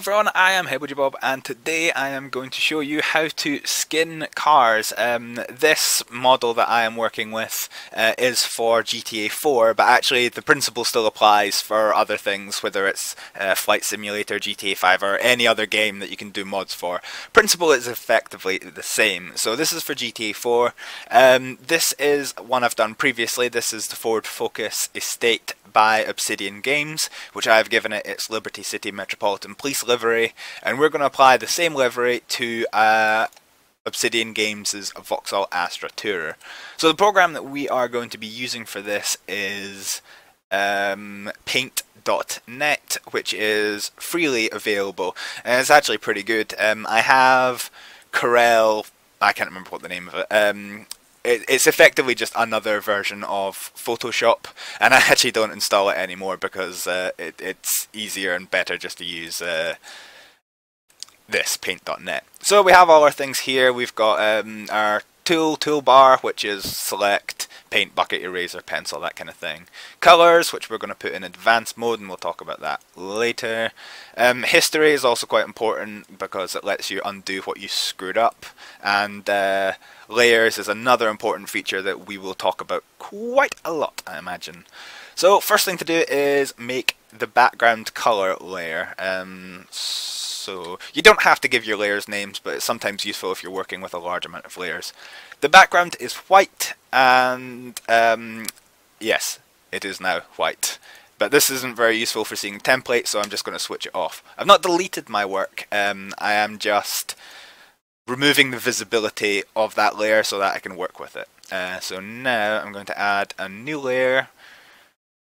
everyone, I am Hibblejaybob and today I am going to show you how to skin cars. This model that I am working with is for GTA 4, but actually the principle still applies for other things, whether it's Flight Simulator, GTA 5 or any other game that you can do mods for. Principle is effectively the same. So this is for GTA 4. This is one I've done previously. This is the Ford Focus Estate by Obsidian Games, which I have given it its Liberty City Metropolitan Police livery, and we're going to apply the same livery to Obsidian Games' Vauxhall Astra Tourer. So the program that we are going to be using for this is paint.net, which is freely available, and it's actually pretty good. I have Corel, I can't remember what the name of it. It's effectively just another version of Photoshop, and I actually don't install it anymore because it's easier and better just to use this paint.net. So we have all our things here. We've got our toolbar, which is select, paint, bucket, eraser, pencil, that kind of thing. Colors, which we're going to put in advanced mode, and we'll talk about that later. History is also quite important because it lets you undo what you screwed up, and layers is another important feature that we will talk about quite a lot, I imagine. So first thing to do is make the background color layer. So you don't have to give your layers names, but it's sometimes useful if you're working with a large amount of layers. The background is white, and yes, it is now white. But this isn't very useful for seeing templates, so I'm just going to switch it off. I've not deleted my work, I am just removing the visibility of that layer so that I can work with it. So now I'm going to add a new layer.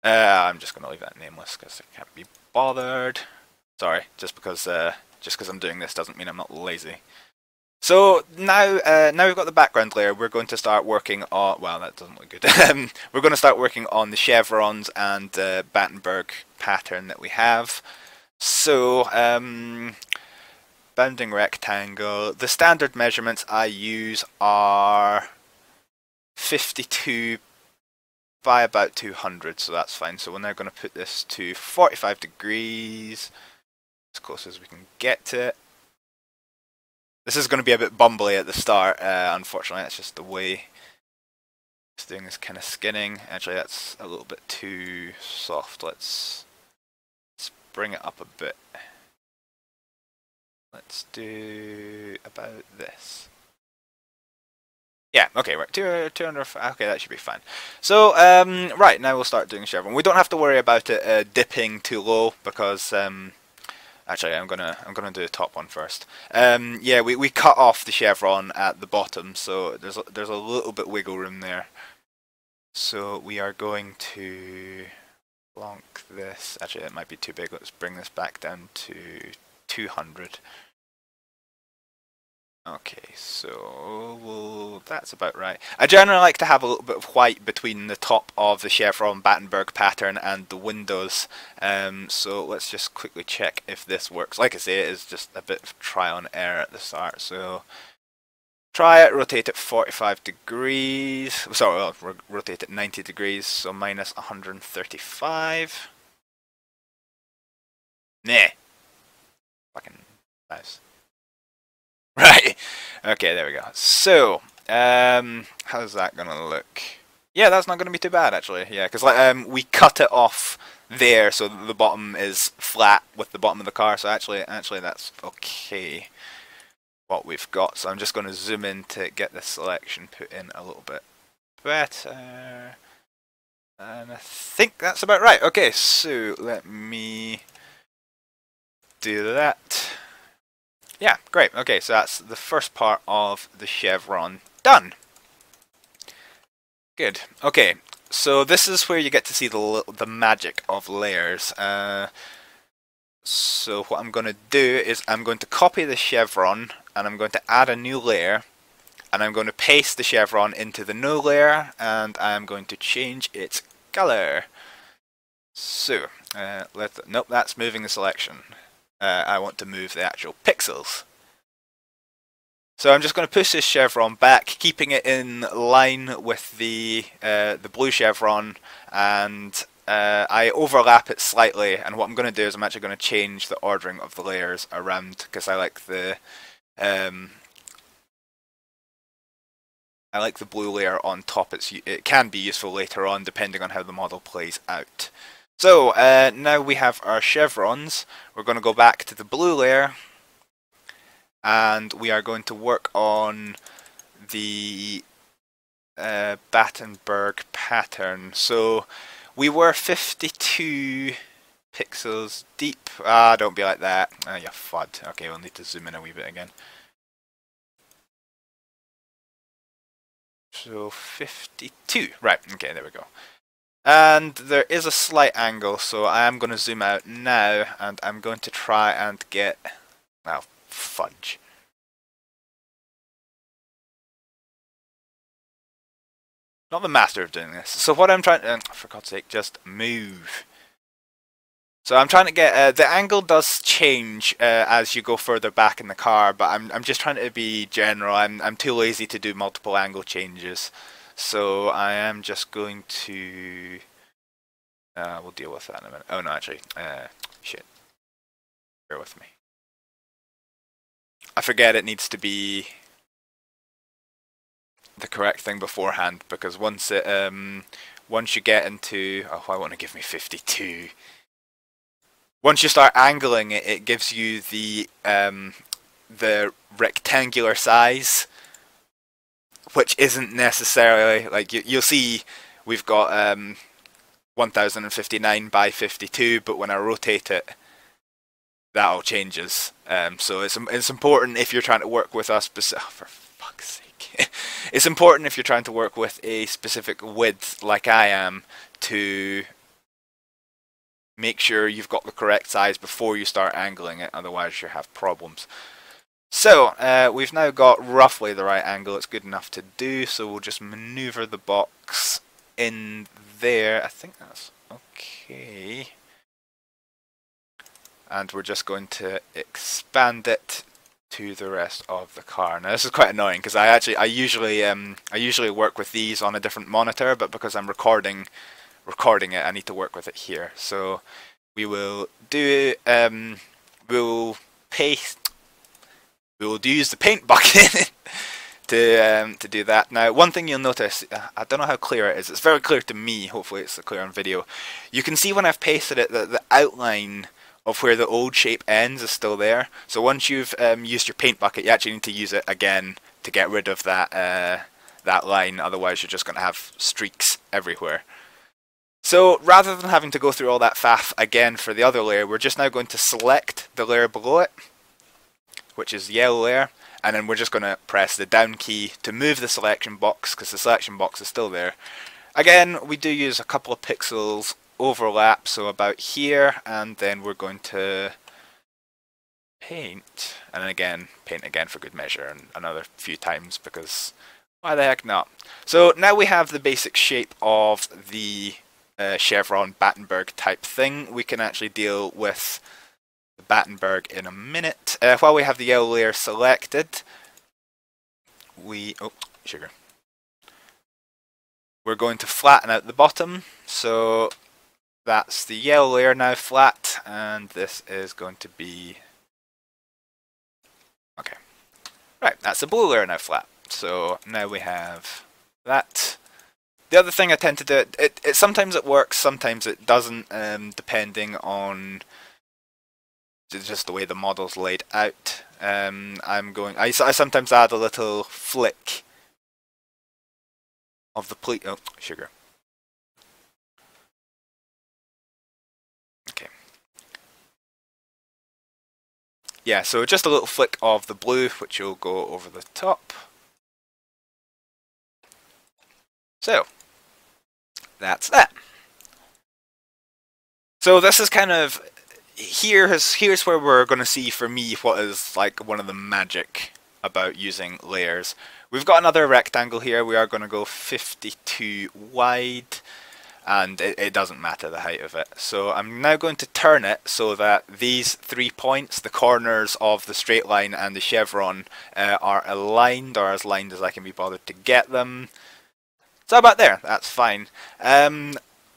I'm just going to leave that nameless because I can't be bothered. Sorry, just because I'm doing this doesn't mean I'm not lazy. So now we've got the background layer, we're going to start working on, well, that doesn't look good. We're going to start working on the chevrons and Battenberg pattern that we have. So, bounding rectangle, the standard measurements I use are 52 by about 200, so that's fine. So we're now going to put this to 45 degrees, as close as we can get to it. This is going to be a bit bumbly at the start, unfortunately. That's just the way this thing is kind of skinning. Actually, that's a little bit too soft. Let's bring it up a bit. Let's do about this. Yeah, okay, right, 200, okay, that should be fine. So, right, now we'll start doing chevron. We don't have to worry about it dipping too low because, actually, I'm gonna do the top one first. Yeah, we cut off the chevron at the bottom, so there's a little bit wiggle room there. So we are going to plonk this. Actually, that might be too big. Let's bring this back down to 200. Okay, so that's about right. I generally like to have a little bit of white between the top of the chevron Battenberg pattern and the windows. So let's just quickly check if this works. Like I say, it is just a bit of trial and error at the start. So try it, rotate it 45 degrees. Sorry, well, rotate it 90 degrees, so minus 135. Nah. Fucking nice. Right, okay, there we go. So, how's that gonna look? Yeah, that's not gonna be too bad actually. Yeah, because like we cut it off there, so the bottom is flat with the bottom of the car. So actually that's okay. What we've got. So I'm just gonna zoom in to get the selection put in a little bit better, and I think that's about right. Okay, so let me do that. Yeah, great. Okay, so that's the first part of the chevron done. Good. Okay, so this is where you get to see the magic of layers. So what I'm going to do is I'm going to copy the chevron and I'm going to add a new layer, and I'm going to paste the chevron into the new layer, and I'm going to change its color. So nope, that's moving the selection. I want to move the actual pixels. So I'm just going to push this chevron back, keeping it in line with the blue chevron, and I overlap it slightly, and what I'm going to do is I'm actually going to change the ordering of the layers around, because I like the blue layer on top. It can be useful later on depending on how the model plays out. So now we have our chevrons. We're going to go back to the blue layer, and we are going to work on the Battenberg pattern. So we were 52 pixels deep. Ah, don't be like that. Ah, you fud. Okay, we'll need to zoom in a wee bit again. So 52. Right, okay, there we go. And there is a slight angle, so I am going to zoom out now, and I'm going to try and get... Oh, fudge. Not the master of doing this. So what I'm trying to... for God's sake, just move. So I'm trying to get... the angle does change as you go further back in the car, but I'm just trying to be general. I'm too lazy to do multiple angle changes. So I am just going to... we'll deal with that in a minute. Oh no, actually, shit. Bear with me. I forget it needs to be the correct thing beforehand, because once you get into... Oh, why won't it give me 52? Once you start angling it, it gives you the rectangular size, which isn't necessarily, like, you'll see we've got 1059 by 52, but when I rotate it, that all changes. So it's important if you're trying to work with a specific... Oh, for fuck's sake. It's important if you're trying to work with a specific width, like I am, to make sure you've got the correct size before you start angling it, otherwise you have problems. So, we've now got roughly the right angle. It's good enough to do, so we'll just maneuver the box in there. I think that's okay. And we're just going to expand it to the rest of the car. Now this is quite annoying, because I usually work with these on a different monitor, but because I'm recording it, I need to work with it here. So we will do we'll use the paint bucket to do that. Now, one thing you'll notice, I don't know how clear it is. It's very clear to me. Hopefully, it's clear on video. You can see when I've pasted it that the outline of where the old shape ends is still there. So once you've used your paint bucket, you actually need to use it again to get rid of that that line. Otherwise, you're just going to have streaks everywhere. So rather than having to go through all that faff again for the other layer, we're just now going to select the layer below it, which is the yellow layer, and then we're just going to press the down key to move the selection box, because the selection box is still there. Again, we do use a couple of pixels overlap, so about here, and then we're going to paint, and then again, paint again for good measure, and another few times, because why the heck not? So now we have the basic shape of the chevron Battenberg type thing. We can actually deal with the Battenberg in a minute. While we have the yellow layer selected, we're going to flatten out the bottom. So that's the yellow layer now flat, and this is going to be okay. Right, that's the blue layer now flat. So now we have that. The other thing I tend to do, it sometimes it works, sometimes it doesn't, depending on just the way the model's laid out. I sometimes add a little flick of the pleat. Oh, sugar. Okay. Yeah, so just a little flick of the blue, which will go over the top. So that's that. So this is kind of, here's where we're going to see, for me, what is like one of the magic about using layers. We've got another rectangle here. We are going to go 52 wide, and it doesn't matter the height of it. So I'm now going to turn it so that these 3 points, the corners of the straight line and the chevron, are aligned, or as aligned as I can be bothered to get them. So about there, that's fine.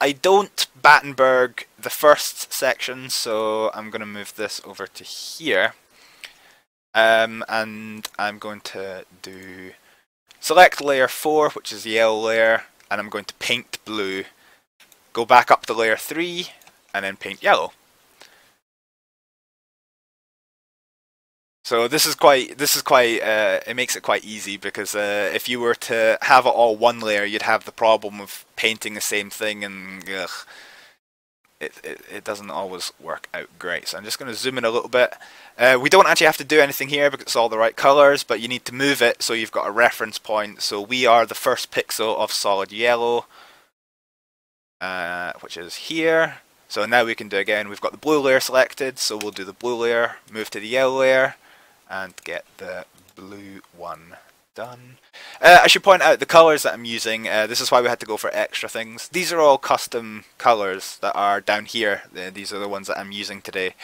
I don't Battenberg the first section, so I'm going to move this over to here. And I'm going to do select layer 4, which is the yellow layer, and I'm going to paint blue. Go back up to layer 3, and then paint yellow. So this is quite, it makes it quite easy, because if you were to have it all one layer, you'd have the problem of painting the same thing, and it doesn't always work out great. So I'm just going to zoom in a little bit. We don't actually have to do anything here because it's all the right colors, but you need to move it so you've got a reference point. So we are the first pixel of solid yellow, which is here. So now we can do again, we've got the blue layer selected, so we'll do the blue layer, move to the yellow layer, and get the blue one done. I should point out the colors that I'm using. This is why we had to go for extra things. These are all custom colors that are down here. These are the ones that I'm using today.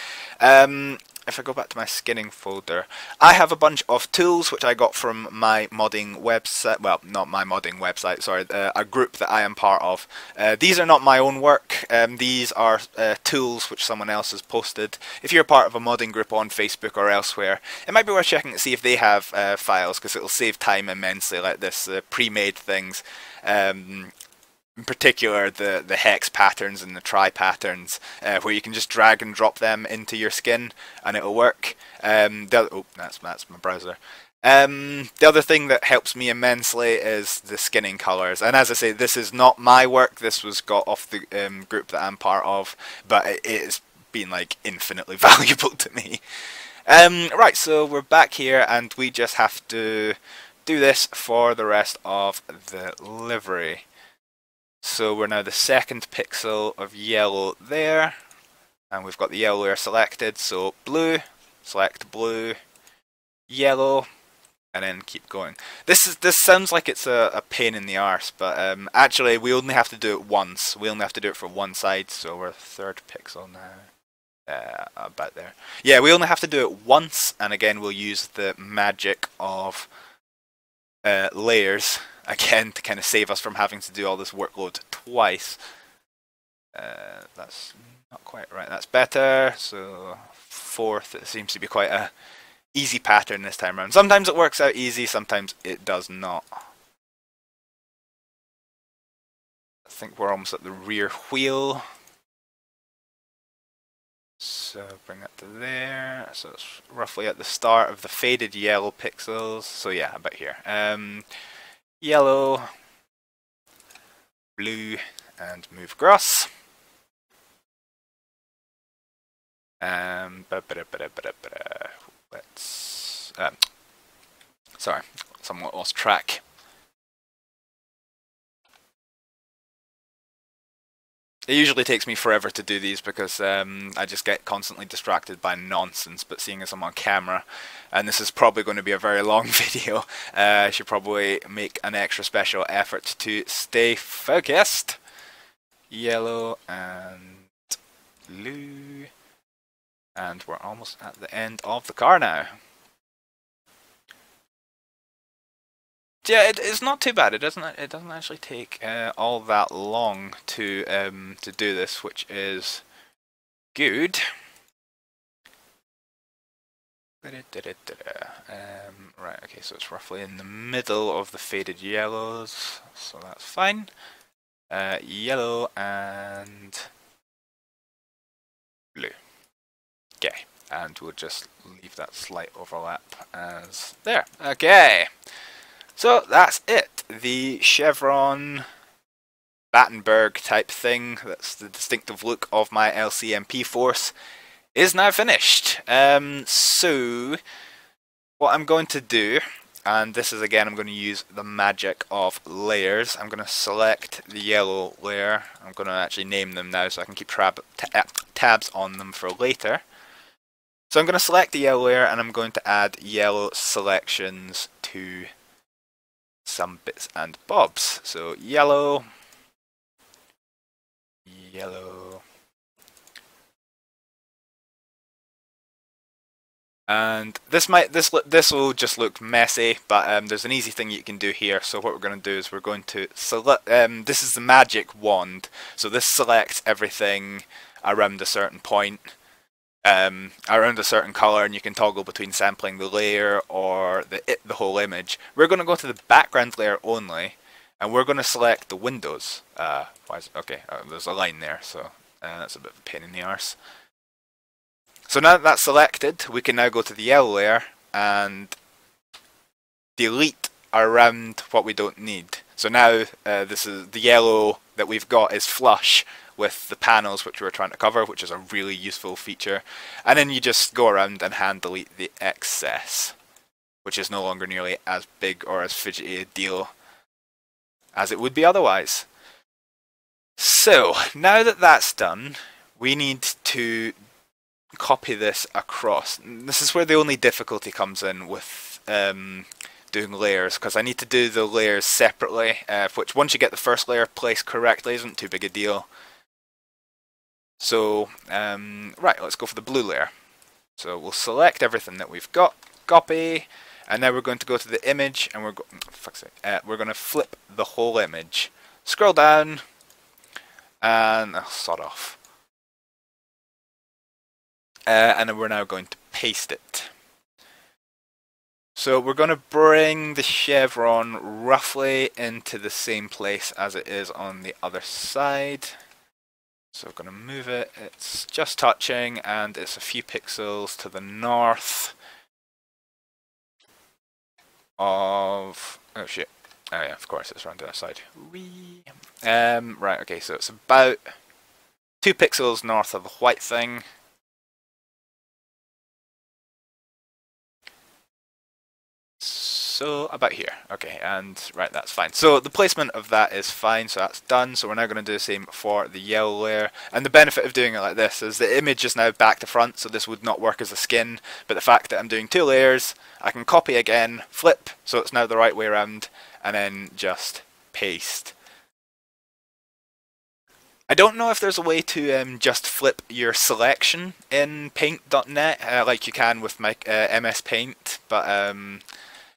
If I go back to my skinning folder, I have a bunch of tools which I got from my modding website. Well, not my modding website, sorry, a group that I am part of. These are not my own work. These are tools which someone else has posted. If you're part of a modding group on Facebook or elsewhere, it might be worth checking to see if they have files, because it'll save time immensely, like this pre-made things. In particular, the hex patterns and the try patterns, where you can just drag and drop them into your skin and it'll work. Oh, that's my browser. The other thing that helps me immensely is the skinning colors. And as I say, this is not my work. This was got off the group that I'm part of, but it's been like infinitely valuable to me. Right, so we're back here, and we just have to do this for the rest of the livery. So we're now the second pixel of yellow there, and we've got the yellow layer selected, so blue, select blue, yellow, and then keep going. This sounds like it's a pain in the arse, but actually we only have to do it once. We only have to do it for one side, so we're third pixel now. About there. Yeah, we only have to do it once, and again we'll use the magic of layers again to kind of save us from having to do all this workload twice. That's not quite right. That's better. So fourth, it seems to be quite a easy pattern this time around. Sometimes it works out easy, sometimes it does not. I think we're almost at the rear wheel. So bring that to there. So it's roughly at the start of the faded yellow pixels. So yeah, about here. Yellow, blue, and move across. Let's. Sorry, somewhat lost track. It usually takes me forever to do these because I just get constantly distracted by nonsense, but seeing as I'm on camera, and this is probably going to be a very long video, I should probably make an extra special effort to stay focused. Yellow and blue, and we're almost at the end of the car now. Yeah, it's not too bad. It doesn't actually take all that long to do this, which is good. Right. Okay. So it's roughly in the middle of the faded yellows, so that's fine. Yellow and blue. Okay, and we'll just leave that slight overlap as there. Okay. So that's it. The chevron Battenberg type thing, that's the distinctive look of my LCMP force, is now finished. So what I'm going to do, and this is again, I'm going to use the magic of layers. I'm going to select the yellow layer. I'm going to actually name them now so I can keep tabs on them for later. So I'm going to select the yellow layer, and I'm going to add yellow selections to some bits and bobs. So yellow, yellow, And this will just look messy, but there's an easy thing you can do here. So what we're going to do is we're going to select. This is the magic wand. So this selects everything around a certain point, around a certain color, and you can toggle between sampling the layer or the whole image. We're going to go to the background layer only, and we're going to select the windows. Okay? There's a line there, so that's a bit of a pain in the arse. So now that that's selected, we can now go to the yellow layer and delete around what we don't need. So now this is the yellow that we've got is flush with the panels which we're trying to cover, which is a really useful feature. And then you just go around and hand delete the excess, which is no longer nearly as big or as fidgety a deal as it would be otherwise. So now that that's done, we need to copy this across. This is where the only difficulty comes in with doing layers, because I need to do the layers separately, which once you get the first layer placed correctly isn't too big a deal. So right, let's go for the blue layer. So we'll select everything that we've got, copy, and now we're going to go to the image, and we're going to flip the whole image. Scroll down, and sod off. And then we're now going to paste it. So we're going to bring the chevron roughly into the same place as it is on the other side. So we're going to move it, it's just touching, and it's a few pixels to the north of... oh shit. Oh yeah, of course it's around the other side. Right, okay, so it's about 2 pixels north of the white thing. So about here, okay, and right, that's fine. So the placement of that is fine, so that's done. So we're now going to do the same for the yellow layer. And the benefit of doing it like this is the image is now back to front, so this would not work as a skin. But the fact that I'm doing 2 layers, I can copy again, flip, so it's now the right way around, and then just paste. I don't know if there's a way to just flip your selection in Paint.net like you can with my MS Paint, but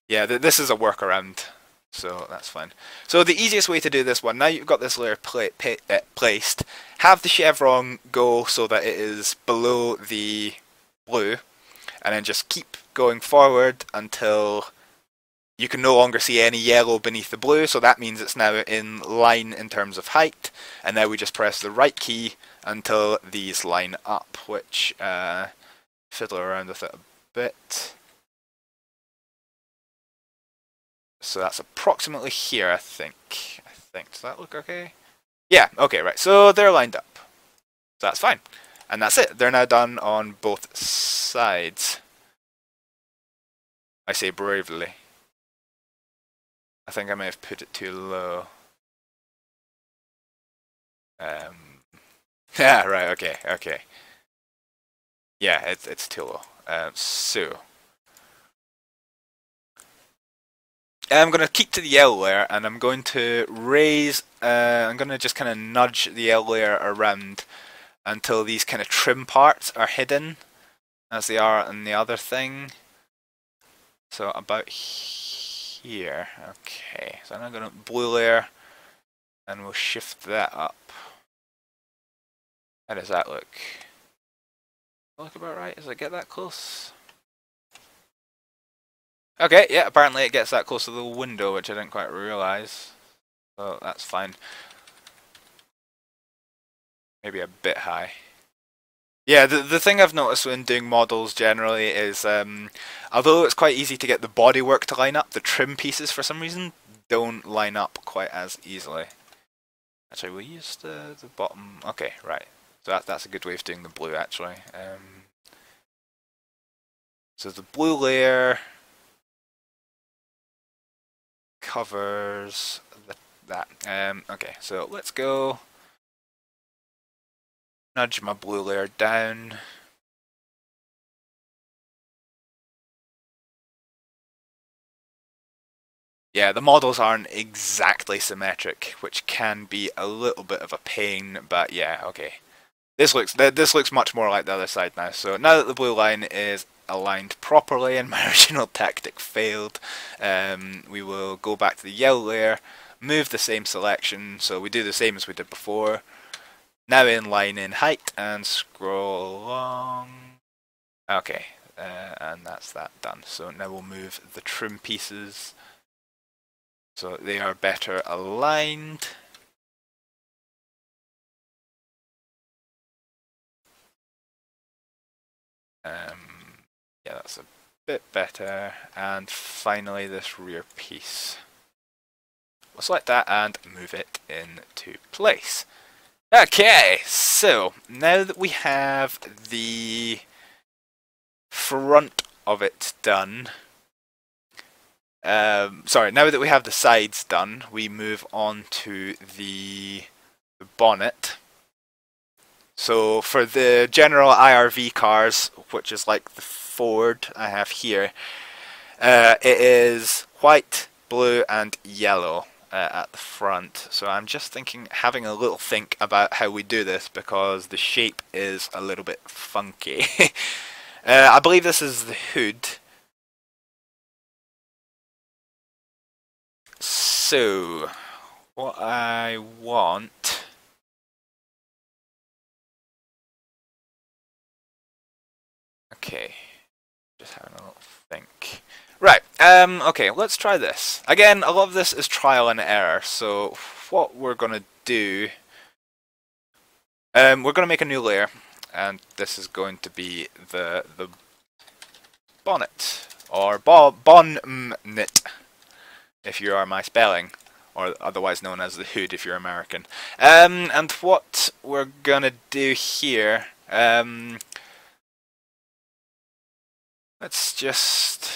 yeah, this is a workaround, so that's fine. So the easiest way to do this one, now you've got this layer placed, have the chevron go so that it is below the blue, and then just keep going forward until you can no longer see any yellow beneath the blue, so that means it's now in line in terms of height, and now we just press the right key until these line up, which fiddle around with it a bit. So that's approximately here, I think. Does that look okay? Yeah, okay, right. So they're lined up. So that's fine. And that's it. They're now done on both sides. I say bravely. I think I may have put it too low. Yeah, right, okay. Yeah, it's too low. So I'm going to keep to the yellow layer, and I'm going to raise, I'm going to just kind of nudge the yellow layer around until these kind of trim parts are hidden, as they are on the other thing. So about here, okay. So I'm going to blue layer, and we'll shift that up. How does that look? Look about right? Does it get that close? Okay, yeah, apparently it gets that close to the window, which I didn't quite realise. So that's fine. Maybe a bit high. Yeah, the thing I've noticed when doing models generally is, although it's quite easy to get the bodywork to line up, the trim pieces for some reason don't line up quite as easily. Actually, we'll use the bottom. Okay, right. So that's a good way of doing the blue, actually. So the blue layer covers that. Okay, so let's go nudge my blue layer down. Yeah, the models aren't exactly symmetric, which can be a little bit of a pain, but yeah, okay. This looks much more like the other side now. So now that the blue line is aligned properly and my original tactic failed, we will go back to the yellow layer, move the same selection, so we do the same as we did before. Now inline in height and scroll along. Okay, and that's that done. So now we'll move the trim pieces so they are better aligned. Yeah, that's a bit better. And finally this rear piece. We'll select that and move it into place. Okay, so now that we have the front of it done, sorry, now that we have the sides done, we move on to the bonnet. So for the general IRV cars, which is like the Ford I have here, it is white, blue and yellow at the front. So I'm just having a little think about how we do this, because the shape is a little bit funky. I believe this is the hood. So what I want, okay, just having a little think. Right, okay, let's try this. Again, a lot of this is trial and error, so what we're going to do, we're going to make a new layer, and this is going to be the bonnet, or bonnet, if you are my spelling, or otherwise known as the hood if you're American. And what we're going to do here, let's just...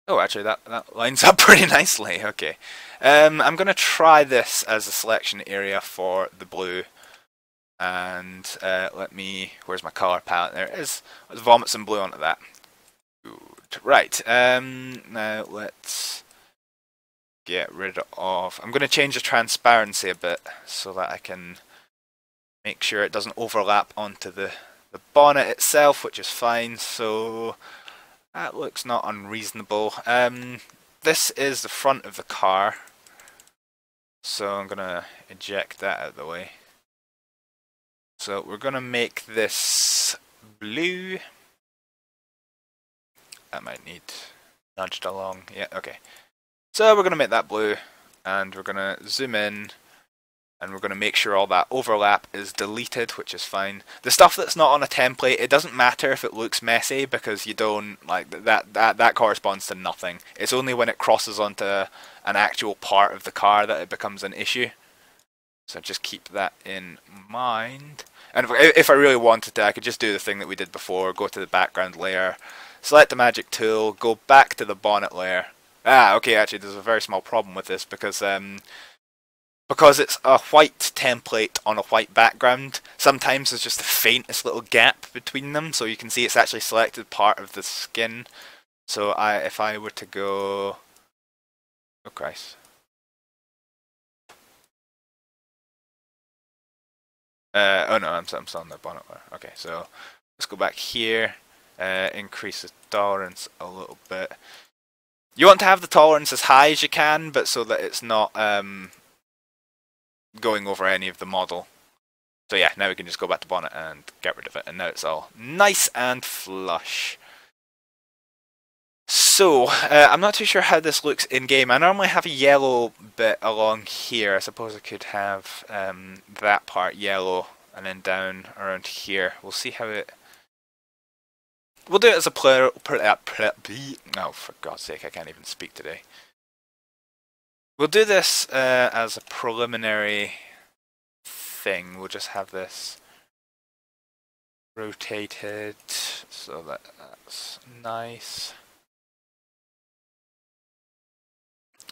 Oh, actually, that lines up pretty nicely. Okay. I'm going to try this as a selection area for the blue. And let me... Where's my color palette? There it is. Let's vomit some blue onto that. Good. Right. Now let's get rid of... I'm going to change the transparency a bit so that I can make sure it doesn't overlap onto the bonnet itself, which is fine. So... that looks not unreasonable. This is the front of the car, so I'm going to eject that out of the way. So we're going to make this blue. That might need nudged along. Yeah, okay. So we're going to make that blue, and we're going to zoom in, and we're going to make sure all that overlap is deleted, which is fine. The stuff that's not on a template, it doesn't matter if it looks messy, because you don't, like, that corresponds to nothing. It's only when it crosses onto an actual part of the car that it becomes an issue. So just keep that in mind. And if I really wanted to, I could just do the thing that we did before, go to the background layer, select the magic tool, go back to the bonnet layer. Ah, okay, actually there's a very small problem with this, because it's a white template on a white background, sometimes there's just the faintest little gap between them, so you can see it's actually selected part of the skin. So if I were to go... Oh Christ. Oh no, I'm still on the bonnet layer. Okay, so let's go back here, increase the tolerance a little bit. You want to have the tolerance as high as you can, but so that it's not... going over any of the model. So yeah, now we can just go back to bonnet and get rid of it, and now it's all nice and flush. So, I'm not too sure how this looks in-game. I normally have a yellow bit along here. I suppose I could have that part yellow, and then down around here. We'll see how it... We'll do it as a player... No, for God's sake, I can't even speak today. We'll do this as a preliminary thing. We'll just have this rotated so that that's nice.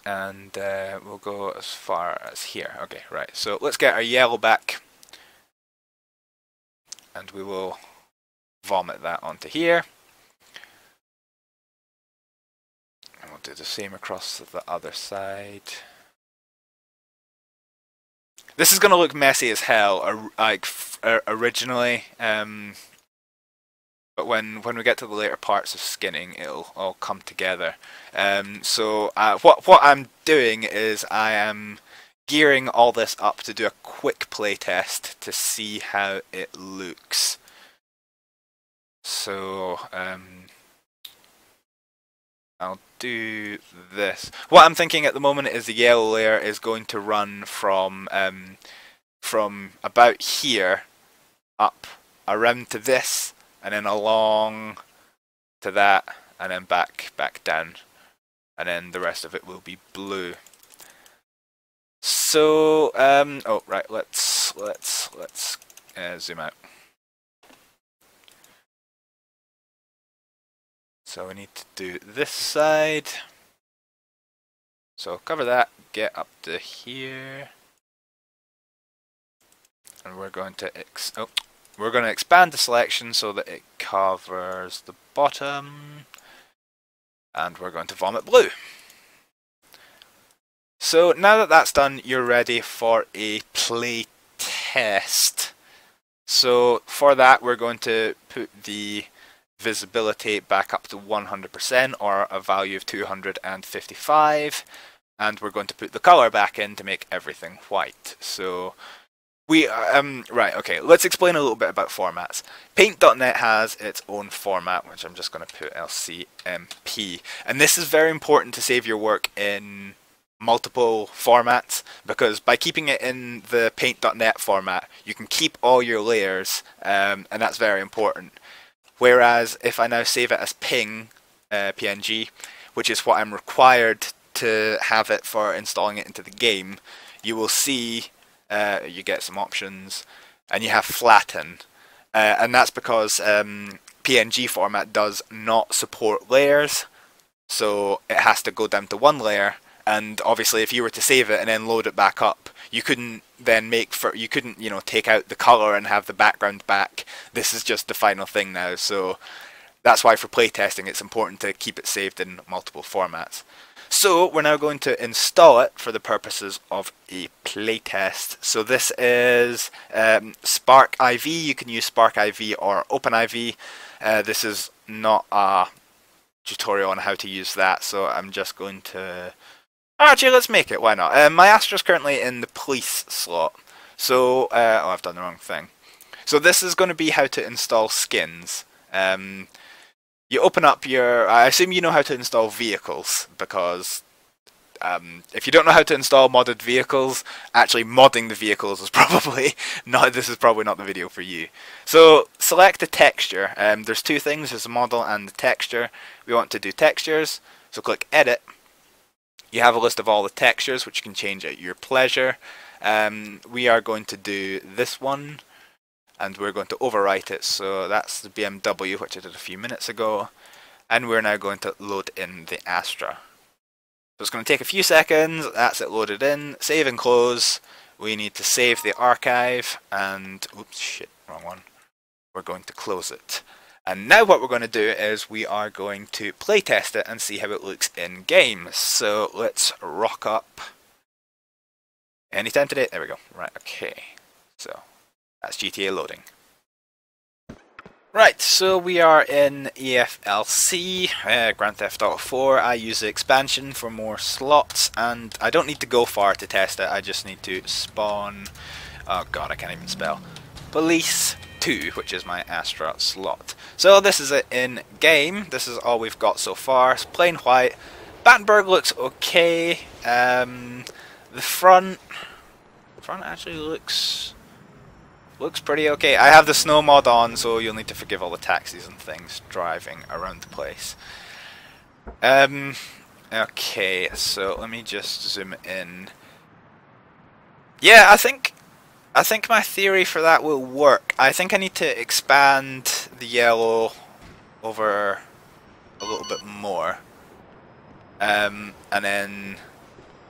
And we'll go as far as here. Okay, right. So let's get our yellow back. And we will vomit that onto here. And we'll do the same across the other side. This is going to look messy as hell, originally, but when we get to the later parts of skinning, it'll all come together. What I'm doing is I am gearing all this up to do a quick play test to see how it looks. So I'll do this. What I'm thinking at the moment is the yellow layer is going to run from about here up around to this, and then along to that, and then back down, and then the rest of it will be blue. So oh right, let's zoom out. So we need to do this side. So cover that, get up to here, and we're going to expand the selection so that it covers the bottom, and we're going to vomit blue. So now that that's done, you're ready for a play test. So for that, we're going to put the visibility back up to 100%, or a value of 255, and we're going to put the color back in to make everything white. So we right, okay, let's explain a little bit about formats. Paint.net has its own format, which I'm just going to put LCMP, and this is very important to save your work in multiple formats, because by keeping it in the Paint.net format, you can keep all your layers, and that's very important. Whereas if I now save it as PNG, which is what I'm required to have it for installing it into the game, you will see you get some options, and you have flatten, and that's because PNG format does not support layers, so it has to go down to one layer. And obviously, if you were to save it and then load it back up, you couldn't then take out the color and have the background back. This is just the final thing now, so that's why for playtesting it's important to keep it saved in multiple formats. So we're now going to install it for the purposes of a playtest. So this is Spark IV. You can use Spark IV or OpenIV. This is not a tutorial on how to use that, so I'm just going to... Actually, let's make it, why not? My Astra's currently in the police slot, so... oh, I've done the wrong thing. So this is going to be how to install skins. You open up your... I assume you know how to install vehicles, because if you don't know how to install modded vehicles, actually modding the vehicles is probably not... This is probably not the video for you. So select the texture. There's two things, there's the model and the texture. We want to do textures, so click Edit. You have a list of all the textures, which you can change at your pleasure. We are going to do this one, and we're going to overwrite it. So that's the BMW, which I did a few minutes ago, and we're now going to load in the Astra. So it's going to take a few seconds. That's it loaded in. Save and close. We need to save the archive, and oops, shit, wrong one. We're going to close it. And now what we're going to do is we are going to playtest it and see how it looks in game. So let's rock up. Anytime today. There we go. Right, okay. So that's GTA loading. Right, so we are in EFLC, Grand Theft Auto 4. I use the expansion for more slots, and I don't need to go far to test it. I just need to spawn... Oh god, I can't even spell. Police 2, which is my Astra slot. So this is it in game. This is all we've got so far. It's plain white. Battenberg looks okay. The front actually looks pretty okay. I have the snow mod on, so you'll need to forgive all the taxis and things driving around the place. Okay, so let me just zoom in. Yeah, I think my theory for that will work. I think I need to expand the yellow over a little bit more. And then,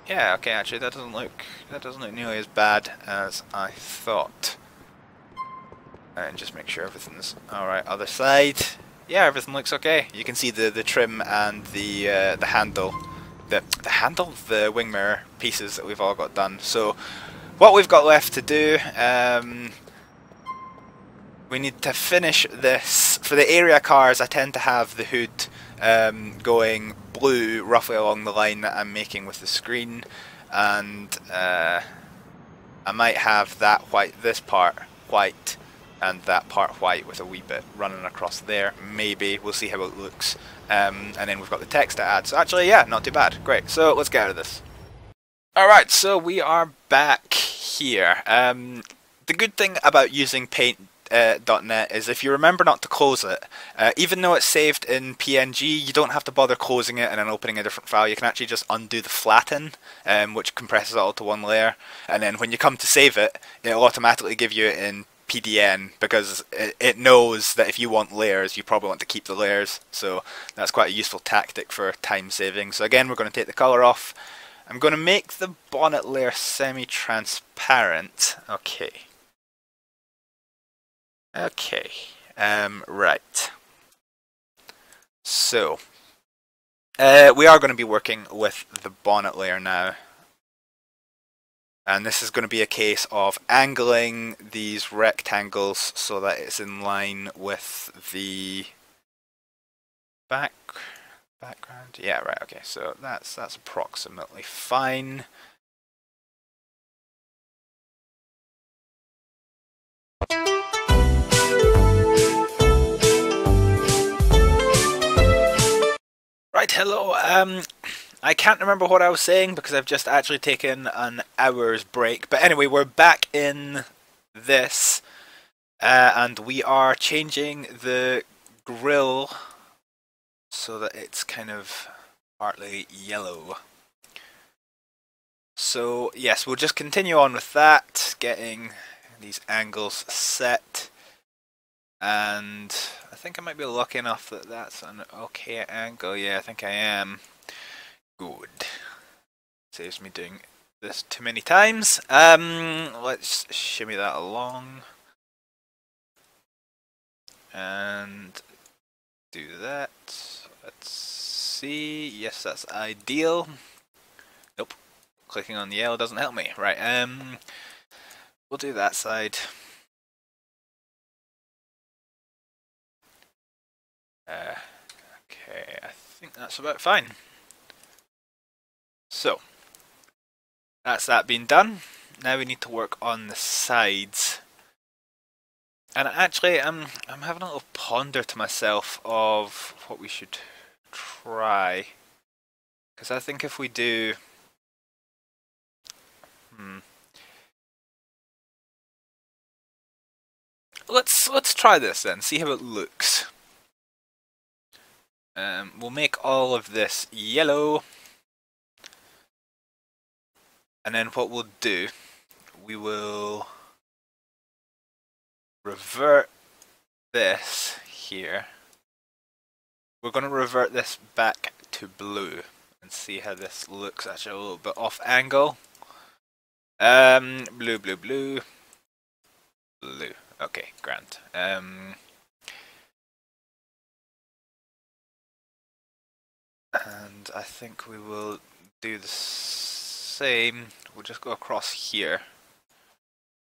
yeah, okay, actually that doesn't look nearly as bad as I thought. And just make sure everything's alright. Other side, yeah, everything looks okay. You can see the trim and the handle, the wing mirror pieces that we've all got done. So what we've got left to do, we need to finish this. For the area cars, I tend to have the hood going blue roughly along the line that I'm making with the screen, and I might have that white, this part white, and that part white with a wee bit running across there. Maybe, we'll see how it looks. And then we've got the text to add. So actually, yeah, not too bad. Great. So let's get out of this. Alright, so we are back here. The good thing about using Paint.net is if you remember not to close it, even though it's saved in PNG, you don't have to bother closing it and then opening a different file. You can actually just undo the flatten, which compresses it all to one layer, and then when you come to save it, it'll automatically give you it in PDN, because it knows that if you want layers, you probably want to keep the layers, so that's quite a useful tactic for time saving. So again, we're going to take the colour off. I'm going to make the bonnet layer semi-transparent. Okay, right. So, we are going to be working with the bonnet layer now. And this is going to be a case of angling these rectangles so that it's in line with the background. Yeah, right, okay, so that's approximately fine. Right, hello. I can't remember what I was saying because I've just actually taken an hour's break. But anyway, we're back in this, and we are changing the grill so that it's kind of partly yellow. So yes, we'll just continue on with that, getting these angles set. And I think I might be lucky enough that that's an okay angle. Yeah, I think I am. Good. Saves me doing this too many times. Let's shimmy that along. And do that. Let's see. Yes, that's ideal. Nope. Clicking on the yellow doesn't help me. Right, we'll do that side. Okay, I think that's about fine. So, that's that being done. Now we need to work on the sides. And actually, I'm having a little ponder to myself of what we should try. Because I think if we do... Let's try this then, see how it looks. We'll make all of this yellow. And then what we'll do, we will revert this here. We're going to revert this back to blue and see how this looks actually a little bit off angle. Blue, blue, blue. Blue. Okay, grand. And I think we will do the same. We'll just go across here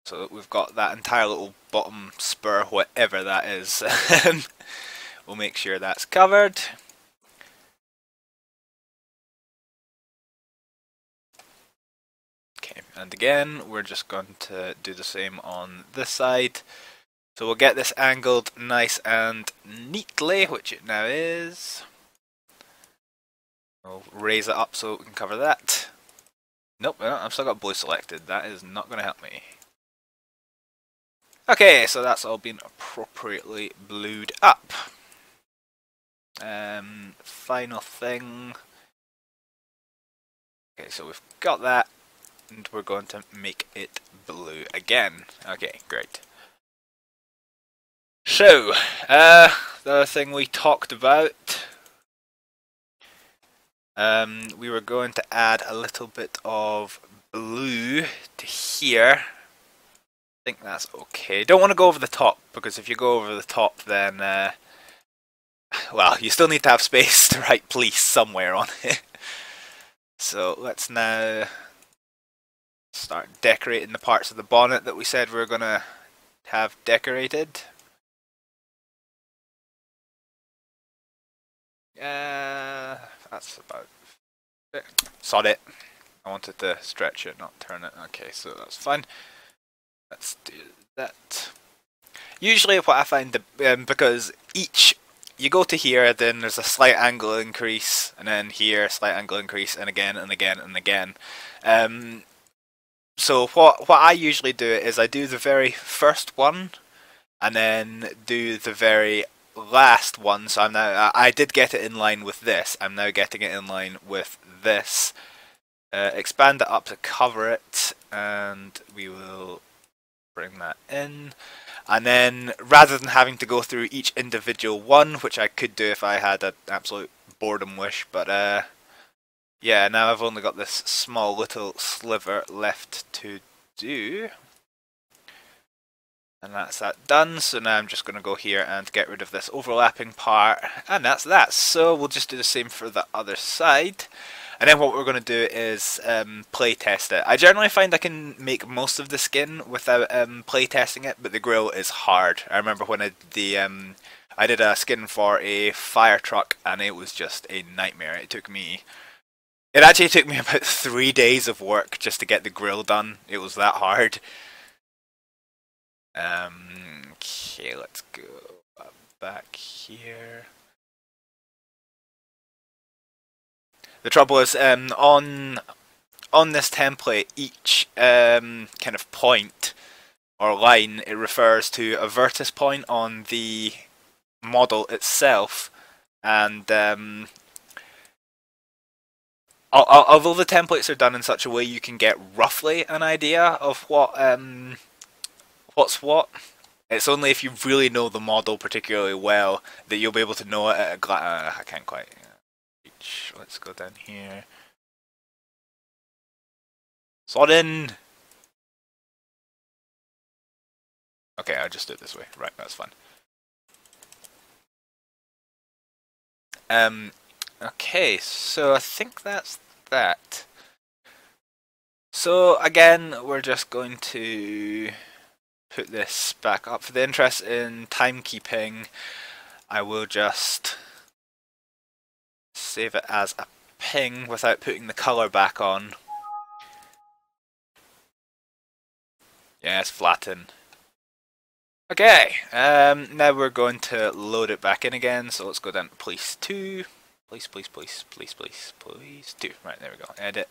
so that we've got that entire little bottom spur, whatever that is. We'll make sure that's covered. Okay, and again, we're just going to do the same on this side. So we'll get this angled nice and neatly, which it now is. We'll raise it up so we can cover that. Nope, I've still got blue selected. That is not going to help me. Okay, so that's all been appropriately blued up. Final thing. Okay, so we've got that, and we're going to make it blue again. Okay, great. So, the other thing we talked about, we were going to add a little bit of blue to here. I think that's okay. Don't want to go over the top, because if you go over the top then, well, you still need to have space to write police somewhere on it. So let's now start decorating the parts of the bonnet that we said we were going to have decorated. That's about it. Sod it. I wanted to stretch it, not turn it. Okay, so that's fine. Let's do that. Usually what I find, because you go to here, then there's a slight angle increase, and then here, slight angle increase, and again, and again, and again. So what I usually do is I do the very first one, and then do the very last one. So I did get it in line with this. I'm now getting it in line with this. Expand it up to cover it, and we will bring that in. And then, rather than having to go through each individual one, which I could do if I had an absolute boredom wish, but yeah, now I've only got this small little sliver left to do. And that's that done, so now I'm just going to go here and get rid of this overlapping part, and that's that. So we'll just do the same for the other side. And then what we're going to do is play test it. I generally find I can make most of the skin without play testing it, but the grill is hard. I remember when I did a skin for a fire truck, and it was just a nightmare. It actually took me about 3 days of work just to get the grill done. It was that hard. Okay, let's go back here. The trouble is, on this template, each kind of point or line, it refers to a vertex point on the model itself, and although the templates are done in such a way you can get roughly an idea of what's what, it's only if you really know the model particularly well that you'll be able to know it at a glance. I can't quite reach. Let's go down here. Slot in! Okay, I'll just do it this way. Right, that's fine. Okay, so I think that's that. So again, we're just going to put this back up. For the interest in timekeeping, I will just save it as a ping without putting the colour back on. Yes, flatten. Okay, now we're going to load it back in again, so let's go down to police 2. Police 2. Right, there we go. Edit.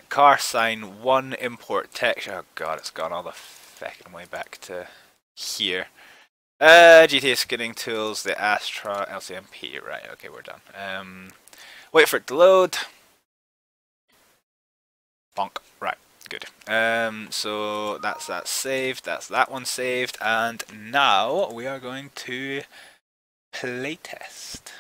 Car sign 1, import text. Oh god, it's gone all the fucking way back to here. GTA skinning tools, the Astra, LCMP. Right, okay, we're done. Wait for it to load. Bonk. Right, good. So that's that saved, that's that one saved, and now we are going to playtest.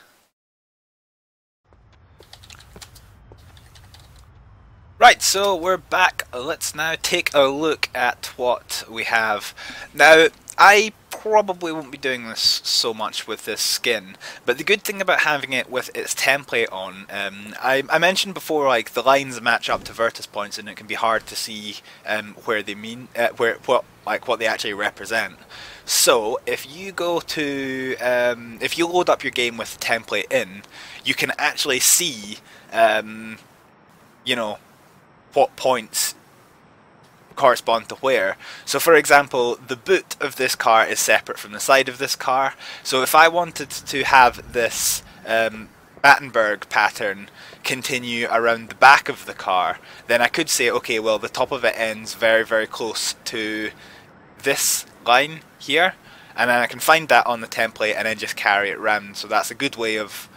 Right, so we're back. Let's now take a look at what we have. Now, I probably won't be doing this so much with this skin, but the good thing about having it with its template on, I mentioned before, like, the lines match up to vertex points, and it can be hard to see where they mean, what they actually represent. So, if you go to, if you load up your game with the template in, you can actually see, you know, what points correspond to where. So for example, the boot of this car is separate from the side of this car. So if I wanted to have this Battenberg pattern continue around the back of the car, then I could say, okay, well, the top of it ends very, very close to this line here, and then I can find that on the template and then just carry it around. So that's a good way of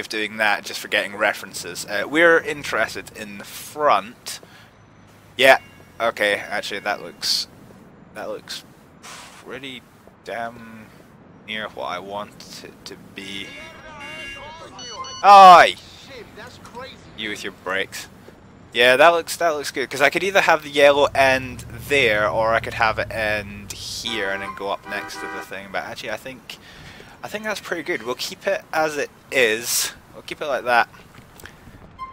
doing that, just for getting references. We're interested in the front. Yeah, okay, actually that looks pretty damn near what I want it to be. Oi! You with your brakes. Yeah, that looks good, because I could either have the yellow end there, or I could have it end here and then go up next to the thing, but actually I think that's pretty good. We'll keep it as it is. We'll keep it like that,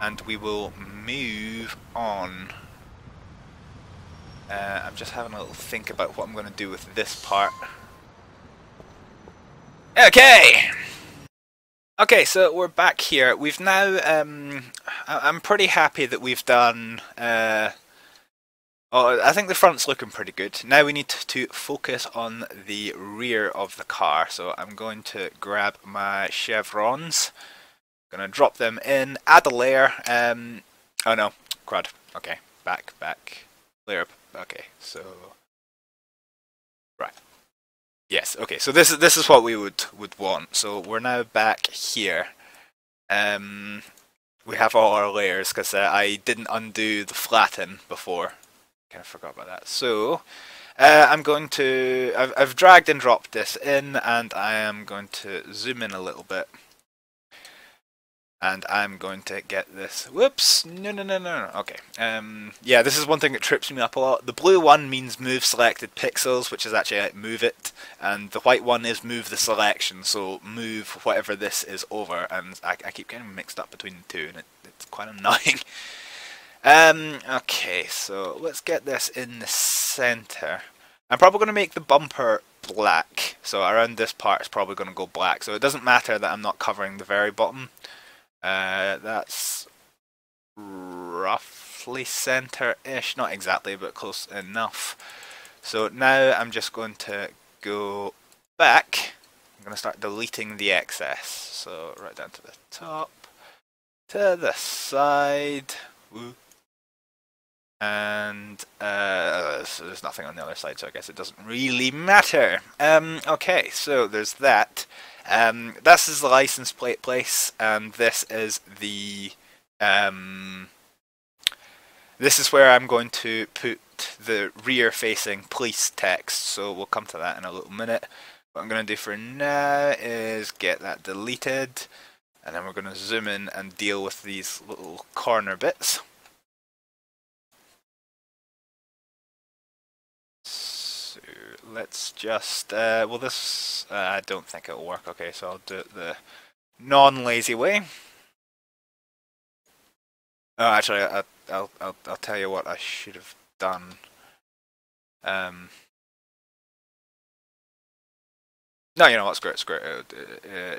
and we will move on. I'm just having a little think about what I'm going to do with this part. Okay! Okay, so we're back here. We've now, I'm pretty happy that we've done, I think the front's looking pretty good. Now we need to focus on the rear of the car. So I'm going to grab my chevrons, gonna drop them in, add a layer, oh no, crud, okay, back, layer, okay, so, right. Yes, okay, so this is what we would want. So we're now back here. We have all our layers because I didn't undo the flatten before. Kind of forgot about that. So I'm going to I've dragged and dropped this in, and I am going to zoom in a little bit. And I'm going to get this. Whoops! No. Okay. Yeah, this is one thing that trips me up a lot. The blue one means move selected pixels, which is actually like move it, and the white one is move the selection. So move whatever this is over, and I keep getting mixed up between the two, and it's quite annoying. Okay, so let's get this in the center. I'm probably going to make the bumper black, so around this part it's probably going to go black. So it doesn't matter that I'm not covering the very bottom. That's roughly center-ish, not exactly, but close enough. So now I'm just going to go back. I'm going to start deleting the excess. So right down to the top, to the side, woo. And so there's nothing on the other side, so I guess it doesn't really matter. Okay, so there's that. This is the license plate place, and this is the this is where I'm going to put the rear-facing police text. So we'll come to that in a little minute. What I'm going to do for now is get that deleted, and then we're going to zoom in and deal with these little corner bits. So let's just, well this, I don't think it'll work. Okay, so I'll do it the non-lazy way. Oh, actually, I'll tell you what I should have done. No, you know what, screw it,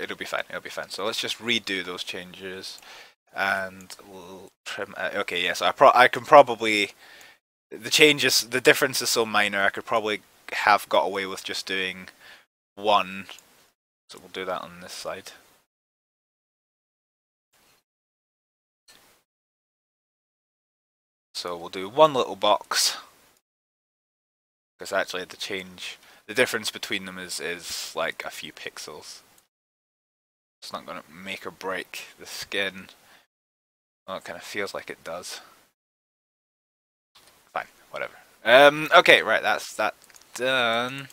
it'll be fine, So let's just redo those changes, and we'll trim, okay, yes, yeah, so I can probably, the difference is so minor, I could probably have got away with just doing one, so we'll do that on this side. So we'll do one little box, because actually the difference between them is like a few pixels. It's not going to make or break the skin. Well, it kind of feels like it does. Fine, whatever. Okay, right, that's that done.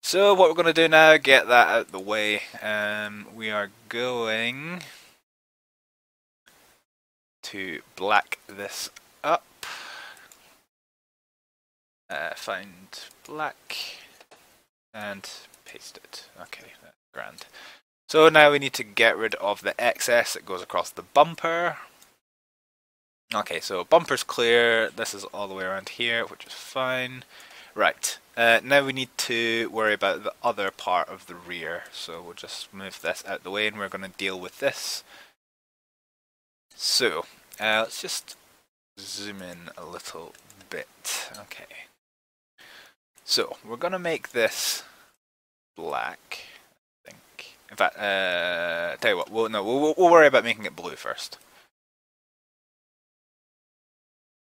So what we're going to do now, get that out of the way. We are going to black this up. Find black and paste it. Okay, that's grand. So now we need to get rid of the excess that goes across the bumper. Okay, so bumper's clear. This is all the way around here, which is fine. Right, now we need to worry about the other part of the rear. So we'll just move this out the way, and we're going to deal with this. So let's just zoom in a little bit. Okay. So we're going to make this black, I think. In fact, tell you what, we'll worry about making it blue first.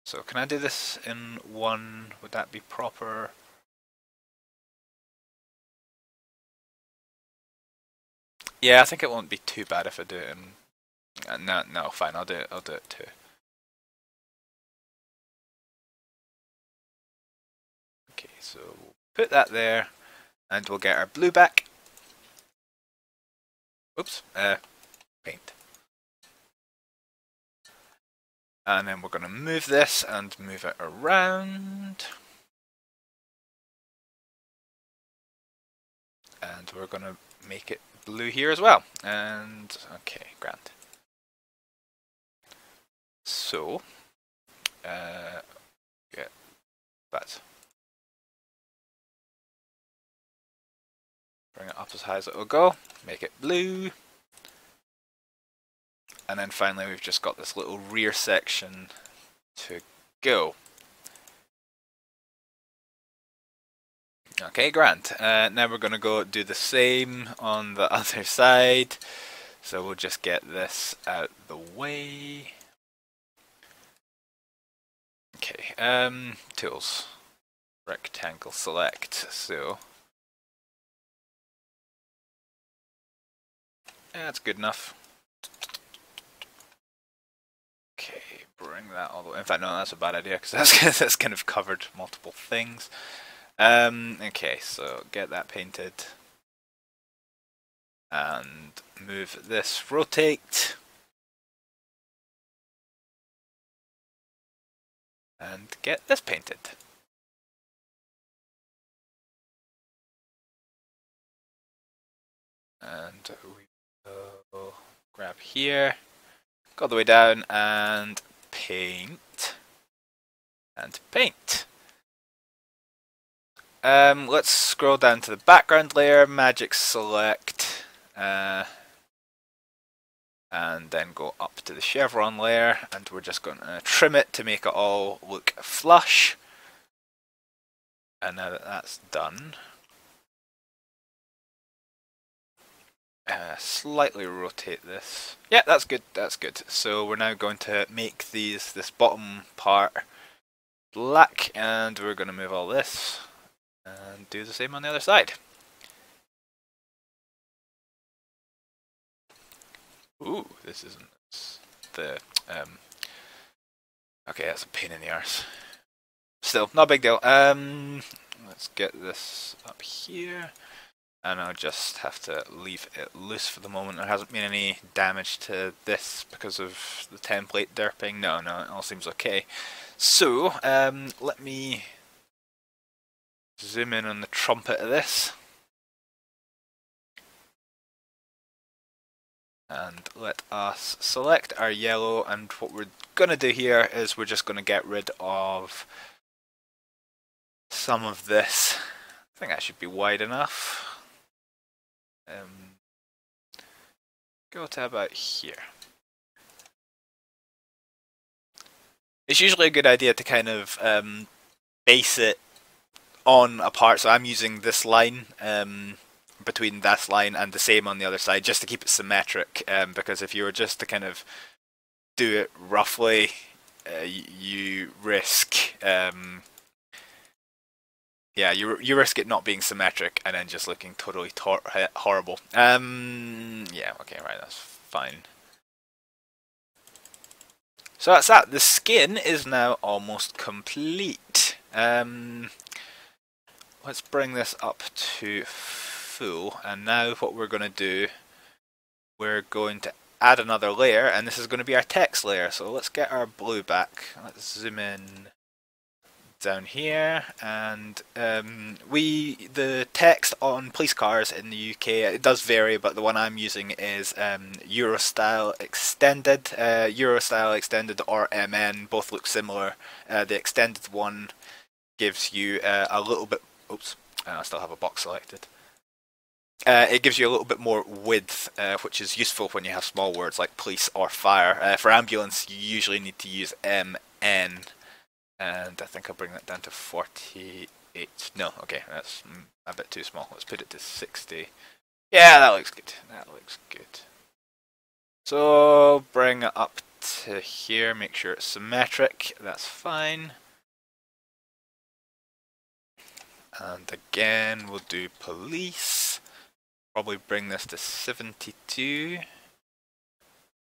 So can I do this in one? Would that be proper? Yeah, I think it won't be too bad if I do it in. No, fine. I'll do it too. Okay, so we'll put that there, and we'll get our blue back. Oops, paint. And then we're going to move this and move it around. And we're going to make it blue here as well. And, okay, grand. So, get that. Bring it up as high as it will go. Make it blue. And then finally we've just got this little rear section to go. Okay, grand. Now we're going to go do the same on the other side. So we'll just get this out the way. Okay, tools. Rectangle select. So that's good enough. Okay, bring that all the way. In fact, no, that's a bad idea because that's kind of covered multiple things. Okay, so get that painted. And move this, rotate. And get this painted. And we will grab here, go all the way down and paint. And paint. Let's scroll down to the background layer, magic select, and then go up to the chevron layer, and we're just going to trim it to make it all look flush. And now that that's done, slightly rotate this. Yeah, that's good, that's good. So we're now going to make this bottom part black, and we're going to move all this and do the same on the other side. Ooh, this isn't the okay, that's a pain in the arse. Still, not a big deal. Let's get this up here, and I'll just have to leave it loose for the moment. There hasn't been any damage to this because of the template derping. No, it all seems okay. So, let me zoom in on the trumpet of this. And let us select our yellow, and what we're going to do here is we're just going to get rid of some of this. I think that should be wide enough. Go to about here. It's usually a good idea to kind of base it on a part, so I'm using this line between this line and the same on the other side, just to keep it symmetric, because if you were just to kind of do it roughly, you risk you risk it not being symmetric and then just looking totally horrible. Yeah, okay, right, that's fine. So that's that. The skin is now almost complete. Let's bring this up to full, and now what we're going to do, we're going to add another layer, and this is going to be our text layer. So let's get our blue back. Let's zoom in down here, and the text on police cars in the UK, it does vary, but the one I'm using is Eurostyle Extended. Eurostyle Extended or MN both look similar. The extended one gives you a little bit. Oops, I still have a box selected. It gives you a little bit more width, which is useful when you have small words like police or fire. For ambulance, you usually need to use MN, and I think I'll bring that down to 48. No, okay, that's a bit too small. Let's put it to 60. Yeah, that looks good. That looks good. So bring it up to here. Make sure it's symmetric. That's fine. And again, we'll do police. Probably bring this to 72.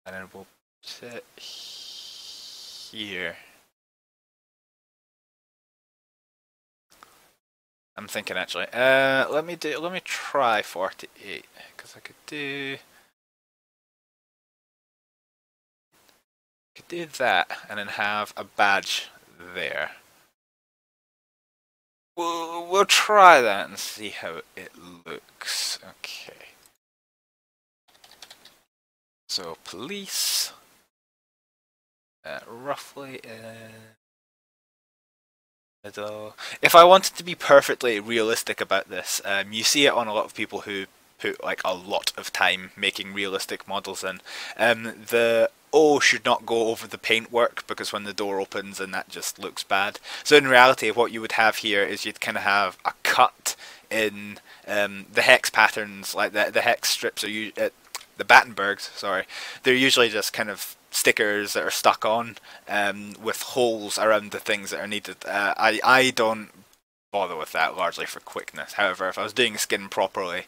And then we'll put it here. I'm thinking actually. Let me try 48, because I could do that and then have a badge there. We'll try that and see how it looks. Okay. So police. roughly middle. If I wanted to be perfectly realistic about this, you see it on a lot of people who put like a lot of time making realistic models in. The O should not go over the paintwork because when the door opens and that just looks bad. So in reality what you would have here is you'd kind of have a cut in the hex patterns, like the hex strips are the Battenbergs, sorry, they're usually just kind of stickers that are stuck on with holes around the things that are needed. I don't bother with that largely for quickness. However, if I was doing skin properly,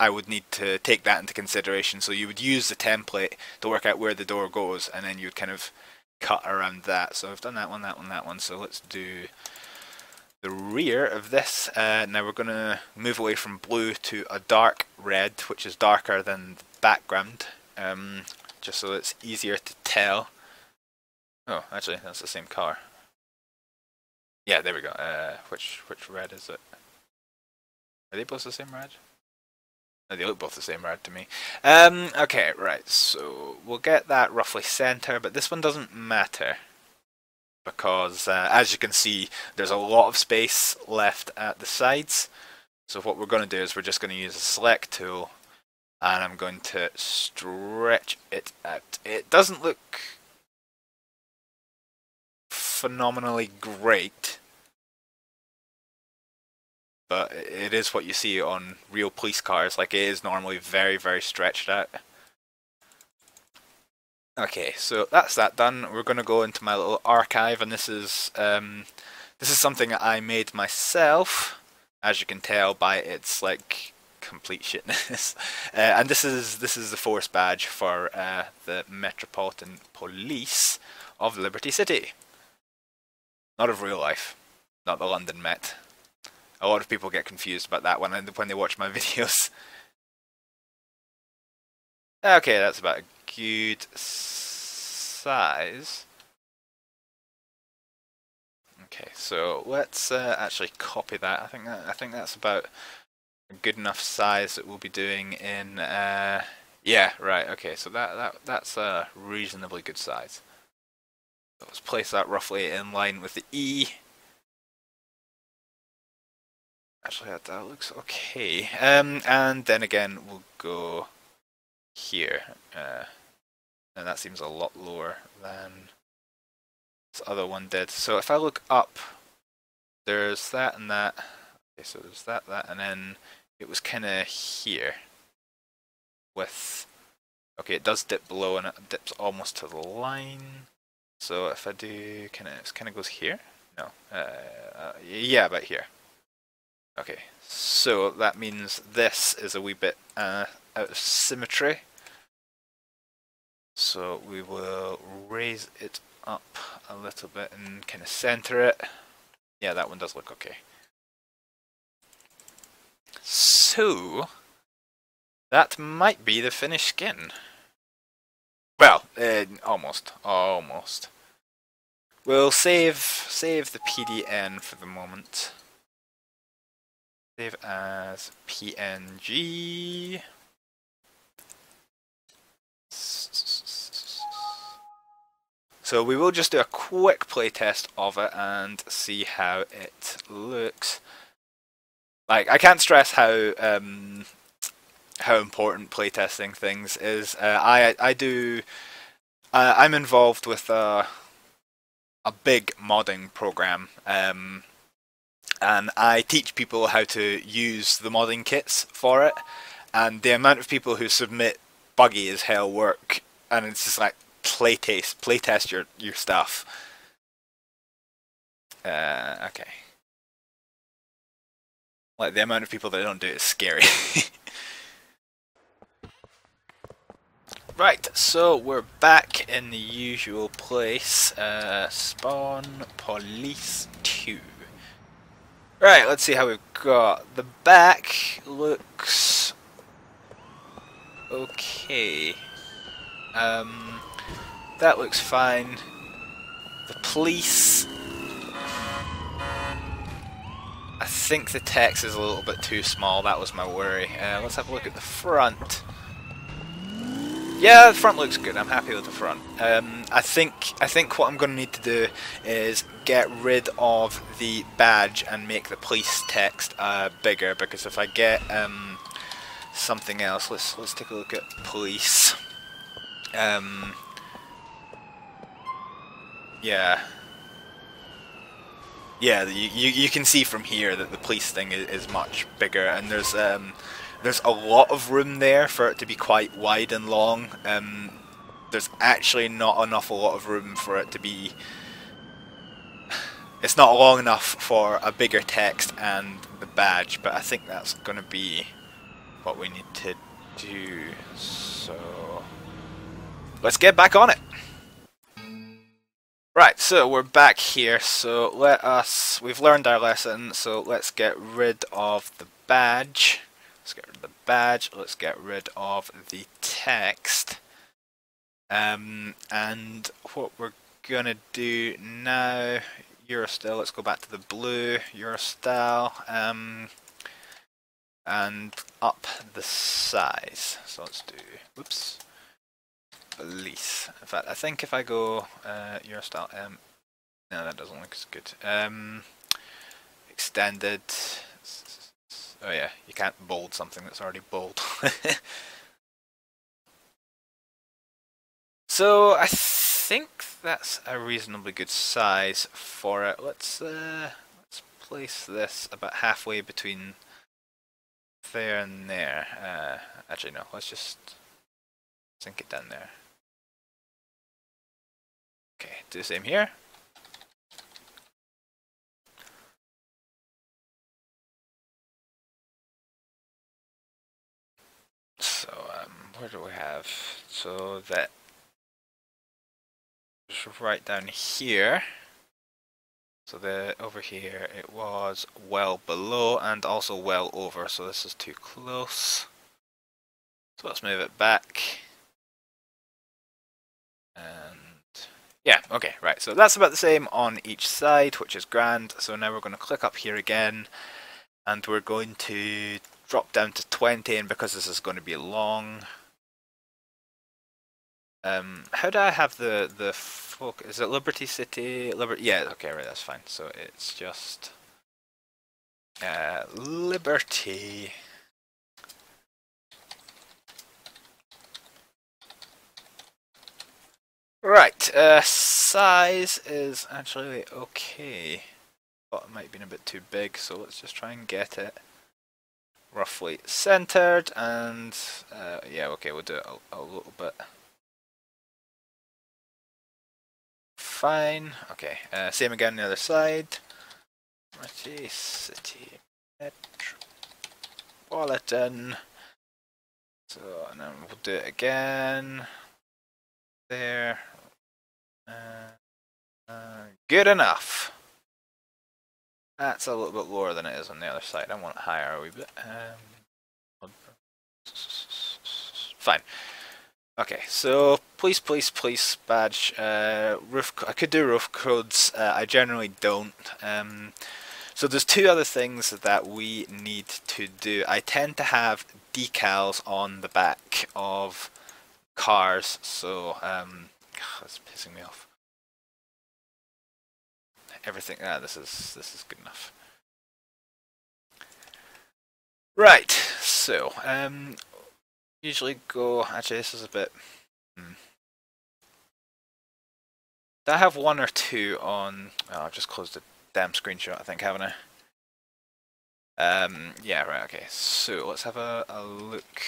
I would need to take that into consideration. So you would use the template to work out where the door goes, and then you'd kind of cut around that. So I've done that one, that one, that one. So let's do the rear of this. Now we're going to move away from blue to a dark red, which is darker than the background, just so it's easier to tell. Oh, actually, that's the same color. Yeah, there we go. Which red is it? Are they both the same red? No, they look both the same red to me. Okay, right, so we'll get that roughly center, but this one doesn't matter because, as you can see, there's a lot of space left at the sides. So what we're going to do is we're just going to use a select tool, and I'm going to stretch it out. It doesn't look phenomenally great, but it is what you see on real police cars. Like, it is normally very, very stretched out. Okay, so that's that done. We're going to go into my little archive, and this is something I made myself, as you can tell by its like complete shitness. And this is the force badge for the Metropolitan Police of Liberty City. Not of real life, not the London Met. A lot of people get confused about that when they watch my videos. Okay, that's about a good size. Okay, so let's actually copy that. I think that's about a good enough size that we'll be doing in. Yeah, right. Okay, so that's a reasonably good size. So let's place that roughly in line with the E. Actually, that looks okay. And then again, we'll go here. And that seems a lot lower than this other one did. So if I look up, there's that and that. Okay, so there's that, and then it was kind of here. With, okay, it does dip below and it dips almost to the line. So if I do, it kind of goes here. No, yeah, about here. Okay, so that means this is a wee bit out of symmetry. So we will raise it up a little bit and kind of center it. Yeah, that one does look okay. So that might be the finished skin. Well, almost. We'll save the PDN for the moment. Save as PNG. So we will just do a quick playtest of it and see how it looks. Like, I can't stress how important playtesting things is. I'm involved with a big modding program, and I teach people how to use the modding kits for it. And the amount of people who submit buggy as hell work, and it's just like playtest your stuff. Okay. Like, the amount of people that don't do it is scary. Right, so we're back in the usual place. Spawn Police 2. Right, let's see how we've got. The back looks okay. That looks fine. The police, I think the text is a little bit too small. That was my worry. Let's have a look at the front. Yeah, the front looks good. I'm happy with the front. I think what I'm going to need to do is get rid of the badge and make the police text bigger, because if I get something else, let's take a look at police. Yeah. Yeah, you can see from here that the police thing is much bigger, and there's a lot of room there for it to be quite wide and long. There's actually not enough a lot of room for it to be. It's not long enough for a bigger text and the badge, but I think that's going to be what we need to do. So let's get back on it. Right, so we're back here, so we've learned our lesson, so let's get rid of the badge. Let's get rid of the badge, let's get rid of the text. And what we're gonna do now, Eurostyle, let's go back to the blue, Eurostyle, and up the size. So let's do, whoops. Police. In fact, I think if I go Eurostyle M, no, that doesn't look as good. Extended. Oh yeah, you can't bold something that's already bold. So I think that's a reasonably good size for it. Let's place this about halfway between there and there. Actually, no. Let's just sink it down there. Okay, do the same here. So, where do we have? So that just right down here. So over here it was well below and also well over, so this is too close. So let's move it back. And yeah, okay, right, so that's about the same on each side, which is grand. So now we're going to click up here again, and we're going to drop down to 20, and because this is going to be long, how do I have the folk? Is it Liberty City? Yeah, okay, right, that's fine. So it's just Liberty. Right, size is actually okay. Thought it might have been a bit too big, so let's just try and get it roughly centered, and yeah, okay, we'll do it a little bit. Fine, okay, same again on the other side. Liberty City Metropolitan. So, and then we'll do it again. There. Good enough. That's a little bit lower than it is on the other side. I want it higher a wee bit. Fine. Okay, so police badge. Roof. I could do roof codes. I generally don't. So there's two other things that we need to do. I tend to have decals on the back of cars, so that's pissing me off. Everything. This is good enough. Right. So usually go. Actually, this is a bit. Do I have one or two on? Oh, I've just closed the damn screenshot, I think, haven't I? Yeah, right, okay. So let's have a look.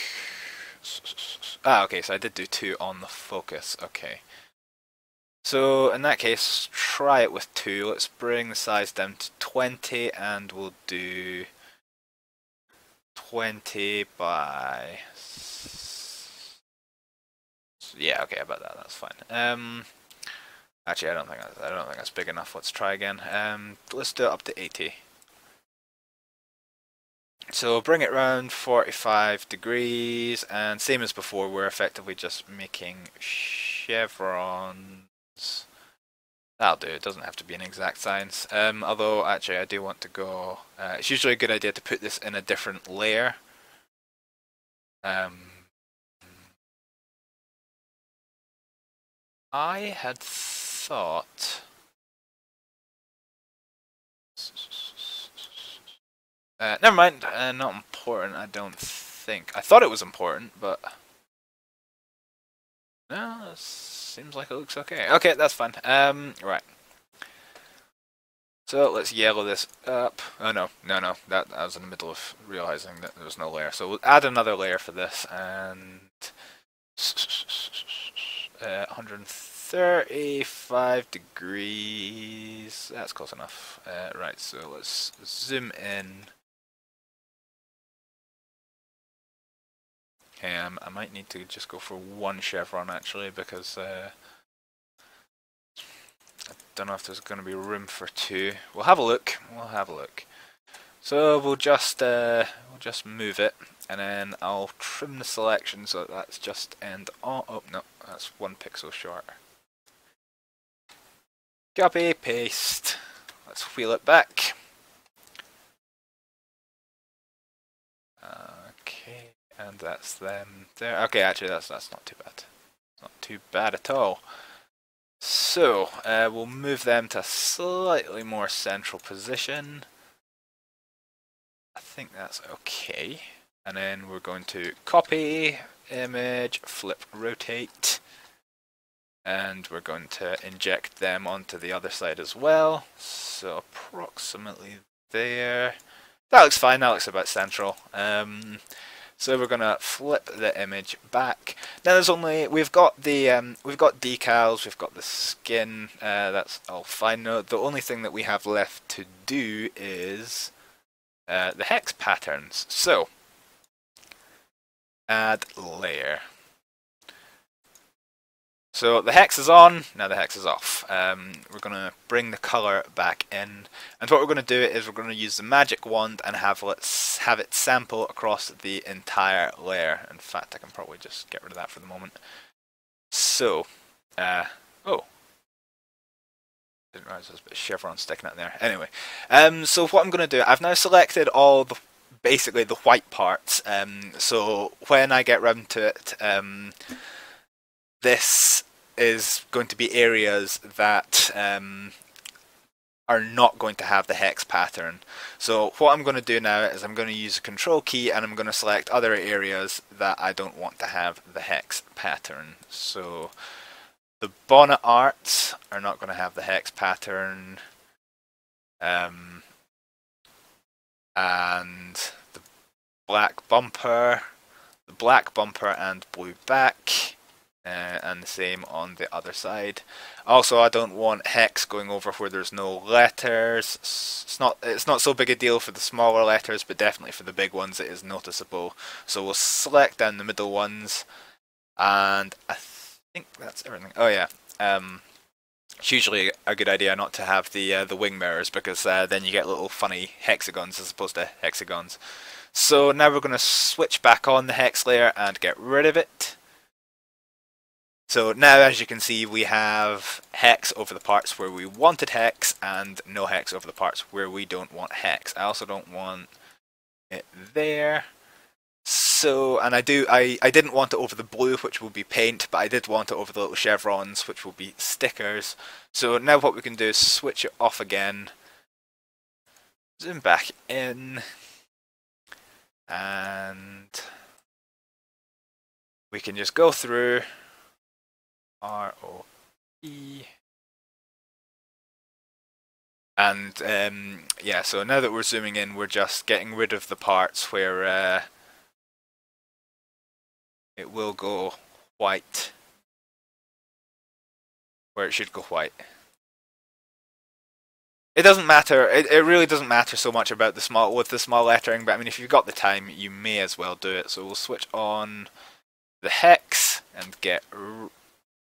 Okay, so I did do two on the focus, okay. So in that case, try it with two. Let's bring the size down to 20, and we'll do 20 by. Yeah, okay, about that. That's fine. Actually, I don't think that's big enough. Let's try again. Let's do it up to 80. So bring it around 45 degrees, and same as before, we're effectively just making chevrons. That'll do, it doesn't have to be an exact science. Although, actually, I do want to go... it's usually a good idea to put this in a different layer. I had thought... never mind, not important, I don't think. I thought it was important, but... No, seems like it looks okay. Okay, that's fine. Right. So let's yellow this up. Oh no, that I was in the middle of realizing that there was no layer. So we'll add another layer for this, and 135 degrees. That's close enough. Right, so let's zoom in. Okay, I might need to just go for one chevron actually, because I don't know if there's going to be room for two. We'll have a look. So we'll just move it, and then I'll trim the selection so that's just end on. Oh no, that's 1 pixel short. Copy, paste. Let's wheel it back. Okay, and that's them there. Okay, actually that's not too bad. Not too bad at all. So we'll move them to a slightly more central position. I think that's okay. And then we're going to copy, image, flip, rotate. And we're going to inject them onto the other side as well. So approximately there. That looks fine, that looks about central. So we're gonna flip the image back. Now we've got decals, we've got the skin. That's all fine. No, the only thing that we have left to do is the hex patterns. So add layer. So the hex is on, now the hex is off. We're going to bring the colour back in, and what we're going to do is we're going to use the magic wand and have it sample across the entire layer. In fact, I can probably just get rid of that for the moment. So, oh, didn't realise there was a bit of chevron sticking out there. Anyway, so what I'm going to do, I've now selected all the basically the white parts. So when I get round to it, this is going to be areas that are not going to have the hex pattern. So what I'm going to do now is I'm going to use the control key and I'm going to select other areas that I don't want to have the hex pattern. So the bonnet arts are not going to have the hex pattern, and the black bumper and blue back. And the same on the other side. Also, I don't want hex going over where there's no letters. It's not so big a deal for the smaller letters, but definitely for the big ones it is noticeable. So we'll select down the middle ones, and I think that's everything. Oh yeah, it's usually a good idea not to have the wing mirrors, because then you get little funny hexagons as opposed to hexagons. So now we're going to switch back on the hex layer and get rid of it. So now, as you can see, we have hex over the parts where we wanted hex and no hex over the parts where we don't want hex. I also don't want it there. So, and I didn't want it over the blue, which will be paint, but I did want it over the little chevrons, which will be stickers. So now what we can do is switch it off again, zoom back in, and we can just go through ROE, and yeah, so now that we're zooming in, we're just getting rid of the parts where it will go white, where it should go white. It doesn't matter, it really doesn't matter so much about the small lettering, but I mean, if you've got the time, you may as well do it. So we'll switch on the hex and get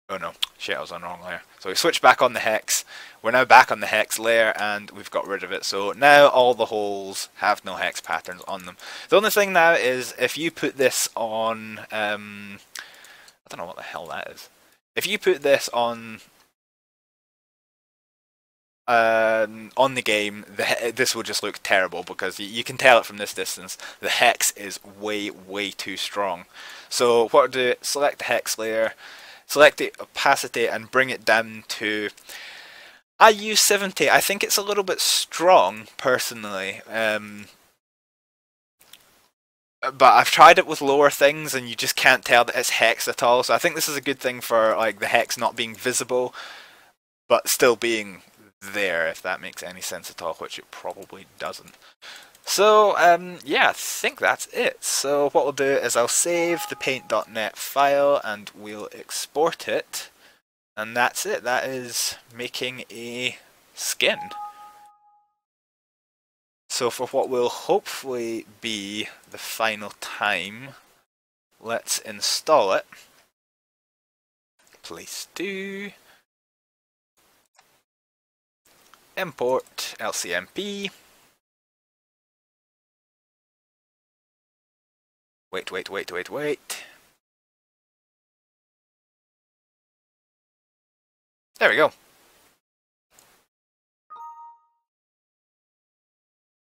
oh no, shit, I was on the wrong layer. So we switch back on the hex. We're now back on the hex layer and we've got rid of it. So now all the holes have no hex patterns on them. The only thing now is if you put this on, I don't know what the hell that is. If you put this on the game, this will just look terrible, because you can tell it from this distance. The hex is way too strong. So what I'll do, select the hex layer, select the opacity and bring it down to, I use 70. I think it's a little bit strong personally, but I've tried it with lower things and you just can't tell that it's hex at all. So I think this is a good thing for like the hex not being visible, but still being there, if that makes any sense at all, which it probably doesn't. So yeah, I think that's it. So what we'll do is I'll save the paint.net file and we'll export it. And that's it. That is making a skin. So for what will hopefully be the final time, let's install it. Please do. Import LCMP. Wait. There we go.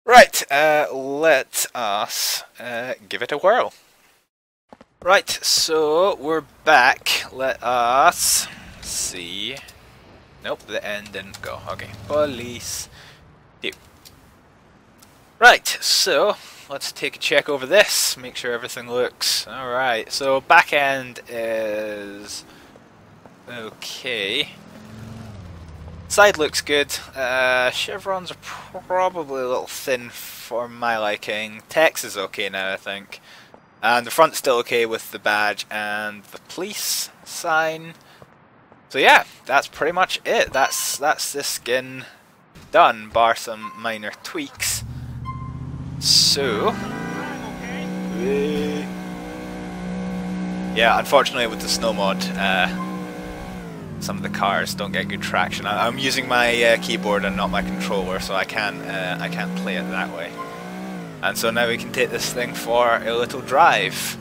Right, let us give it a whirl. Right, so we're back. Let us see. Nope, the end didn't go. Okay, police. Right, so let's take a check over this. Make sure everything looks alright. So back end is okay. Side looks good. Chevrons are probably a little thin for my liking. Text is okay now, I think. And the front's still okay with the badge and the police sign. So yeah, that's pretty much it. That's this skin done, bar some minor tweaks. So yeah, unfortunately with the snow mod, some of the cars don't get good traction. I'm using my keyboard and not my controller, so I can't play it that way. And so now we can take this thing for a little drive.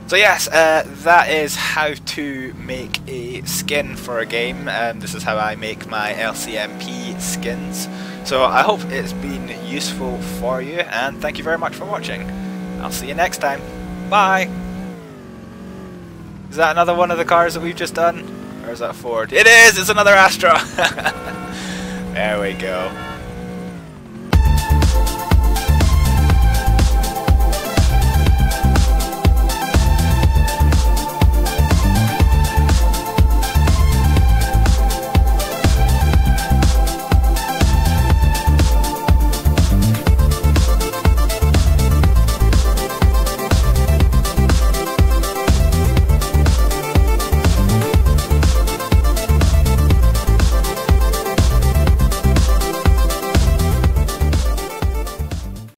So yes, that is how to make a skin for a game. This is how I make my LCMP skins. So I hope it's been useful for you, and thank you very much for watching. I'll see you next time. Bye! Is that another one of the cars that we've just done? Or is that a Ford? It is! It's another Astra! There we go.